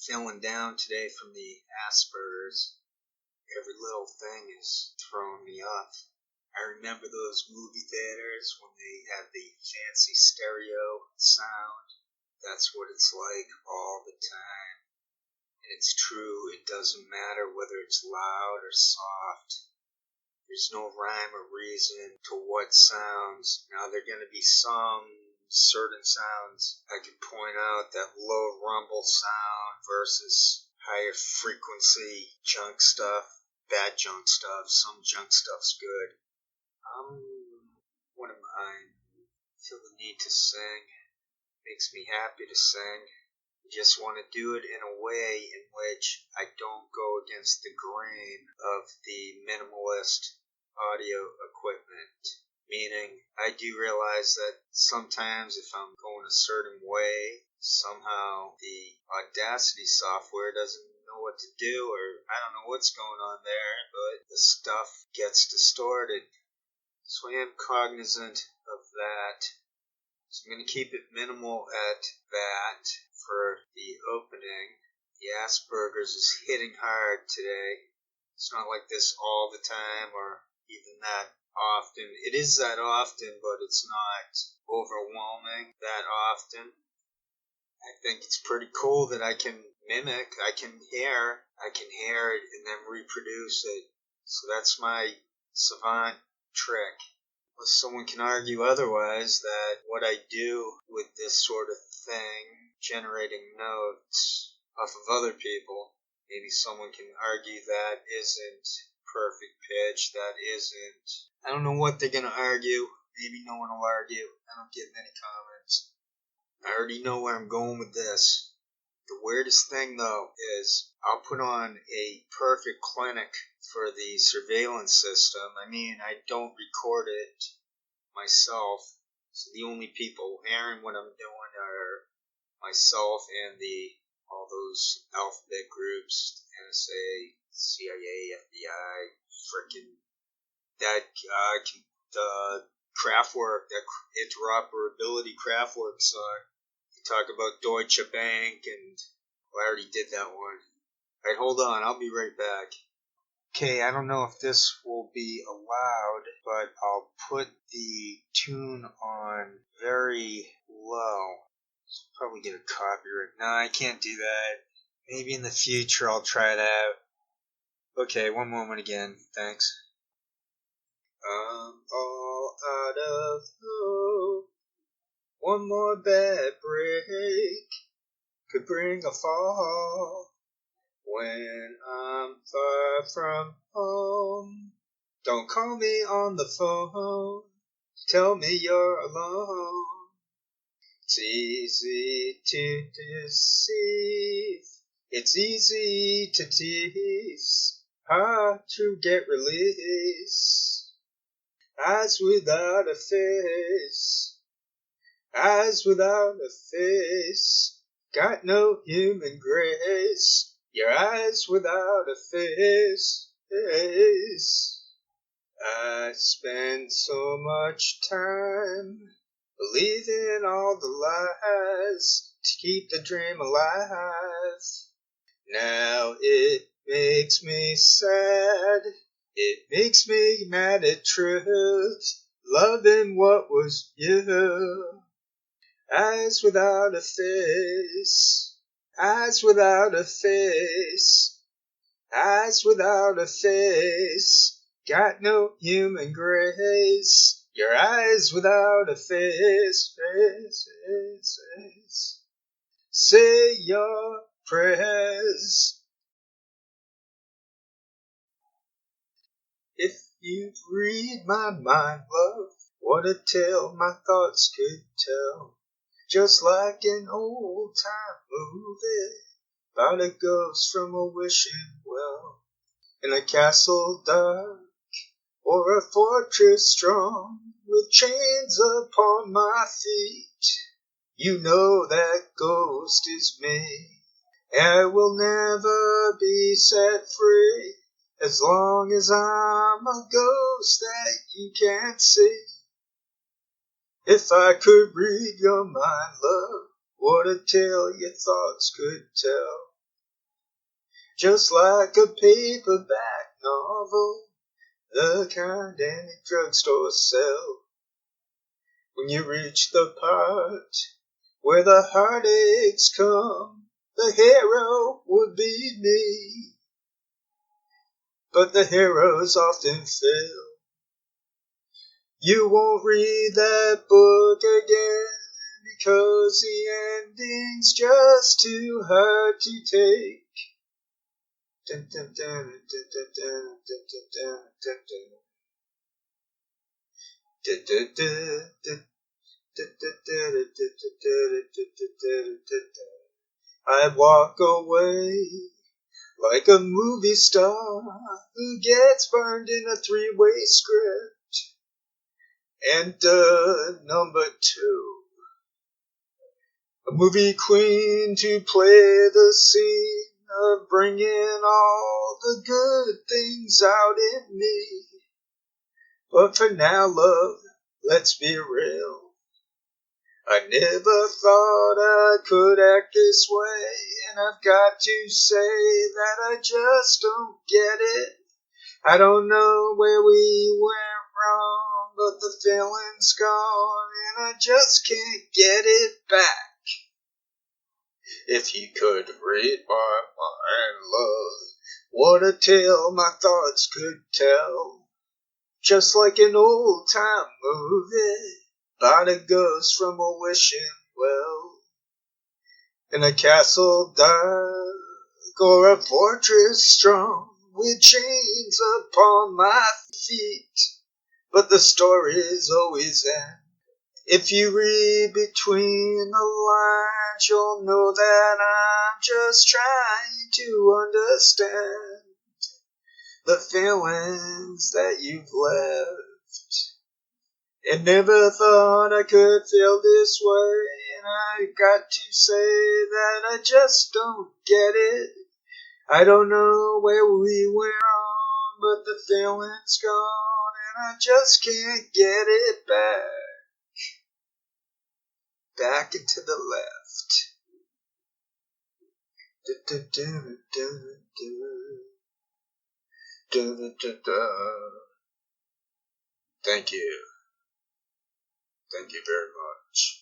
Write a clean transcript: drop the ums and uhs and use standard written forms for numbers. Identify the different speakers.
Speaker 1: Feeling down today from the Asperger's. Every little thing is throwing me off. I remember those movie theaters when they had the fancy stereo sound. That's what it's like all the time. And it's true, it doesn't matter whether it's loud or soft. There's no rhyme or reason to what sounds. Now, there are going to be some certain sounds I can point out, that low rumble sound versus higher frequency junk stuff, bad junk stuff. Some junk stuff's good. What am I? Feel the need to sing. Makes me happy to sing. I just want to do it in a way in which I don't go against the grain of the minimalist audio equipment. Meaning, I do realize that sometimes if I'm going a certain way, somehow the Audacity software doesn't know what to do, or I don't know what's going on there, but the stuff gets distorted. So I am cognizant of that. So I'm going to keep it minimal at that for the opening. The Asperger's is hitting hard today. It's not like this all the time or even that often. It is that often, but it's not overwhelming that often. I think it's pretty cool that I can mimic, I can hear it and then reproduce it. So that's my savant trick. Unless someone can argue otherwise, that what I do with this sort of thing, generating notes off of other people, maybe someone can argue that isn't perfect pitch, that isn't. I don't know what they're going to argue. Maybe no one will argue. I don't get many comments. I already know where I'm going with this. The weirdest thing, though, is I'll put on a perfect clinic for the surveillance system. I mean, I don't record it myself. So the only people hearing what I'm doing are myself and all those alphabet groups, NSA, CIA, FBI, frickin' that Kraftwerk, that interoperability Kraftwerk song. You talk about Deutsche Bank, and I already did that one. Alright, hold on, I'll be right back. Okay, I don't know if this will be allowed, but I'll put the tune on very low. Probably get a copyright. No, I can't do that. Maybe in the future I'll try it out. Okay, one moment again. Thanks. I'm all out of hope. One more bad break could bring a fall. When I'm far from home, don't call me on the phone. Tell me you're alone. It's easy to deceive. It's easy to tease. Hard to get release. Eyes without a face. Eyes without a face. Got no human grace. Your eyes without a face. I spend so much time believing all the lies to keep the dream alive. Now it makes me sad. It makes me mad at truth. Loving what was you. Eyes without a face. Eyes without a face. Eyes without a face. Got no human grace. Your eyes without a face. Say your prayers. If you'd read my mind, love, what a tale my thoughts could tell. Just like an old-time movie about a ghost from a wishing well. In a castle dark or a fortress strong with chains upon my feet. You know that ghost is me. I will never be set free as long as I'm a ghost that you can't see. If I could read your mind, love, what a tale your thoughts could tell. just like a paperback novel, the kind any drugstore sell. When you reach the part where the heartaches come, the hero would be me. But the heroes often fail. You won't read that book again because the ending's just too hard to take. Dun, dun, dun, dun, dun, dun, dun, dun, dun, dun. Dun, dun, dun, dun. I'd walk away like a movie star who gets burned in a three-way script. And number two, a movie queen to play the scene of bringing all the good things out in me. But for now, love, let's be real. I never thought I could act this way, and I've got to say that I just don't get it. I don't know where we went wrong, but the feeling's gone, and I just can't get it back. If you could read my mind, love, what a tale my thoughts could tell. Just like an old-time movie about a ghost from a wishing well. In a castle dark or a fortress strong with chains upon my feet. But the stories always end. If you read between the lines, you'll know that I'm just trying to understand the feelings that you've left. And never thought I could feel this way, and I got to say that I just don't get it. I don't know where we went wrong, but the feeling's gone, and I just can't get it back. Back and to the left. Thank you. Thank you very much.